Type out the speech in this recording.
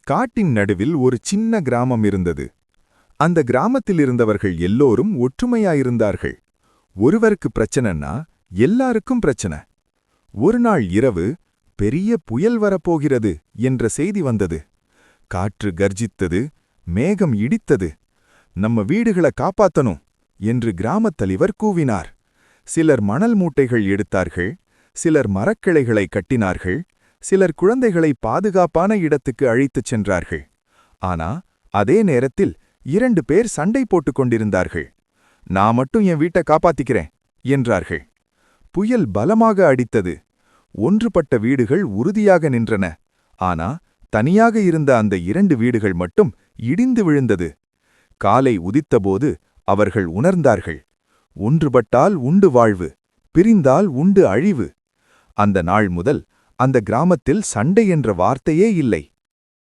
காட்டின் நடுவில் ஒரு சின்ன கிராமம் இருந்தது. அந்த கிராமத்தில் இருந்தவர்கள் எல்லோரும் ஒற்றுமையாயிருந்தார்கள். ஒருவருக்கு பிரச்சனைன்னா எல்லாருக்கும் பிரச்சனை. ஒரு நாள் இரவு பெரிய புயல் வரப்போகிறது என்ற செய்தி வந்தது. காற்று கர்ஜித்தது, மேகம் இடித்தது. நம்ம வீடுகளை காப்பாத்தணும் என்று கிராமத் தலைவர் கூவினார். சிலர் மணல் மூட்டைகள் எடுத்தார்கள், சிலர் மரக்கிளைகளை கட்டினார்கள், சிலர் குழந்தைகளை பாதுகாப்பான இடத்துக்கு அழைத்துச் சென்றார்கள். ஆனா அதே நேரத்தில் 2 பேர் சண்டை போட்டுக் கொண்டிருந்தார்கள். நான் மட்டும் என் வீட்டை காப்பாத்திக்கிறேன் என்றார்கள். புயல் பலமாக அடித்தது. ஒன்றுபட்ட வீடுகள் உறுதியாக நின்றன. ஆனா தனியாக இருந்த அந்த 2 வீடுகள் மட்டும் இடிந்து விழுந்தது. காலை உதித்தபோது அவர்கள் உணர்ந்தார்கள். ஒன்றுபட்டால் உண்டு வாழ்வு, பிரிந்தால் உண்டு அழிவு. அந்த நாள் முதல் அந்த கிராமத்தில் சண்டை என்ற வார்த்தையே இல்லை.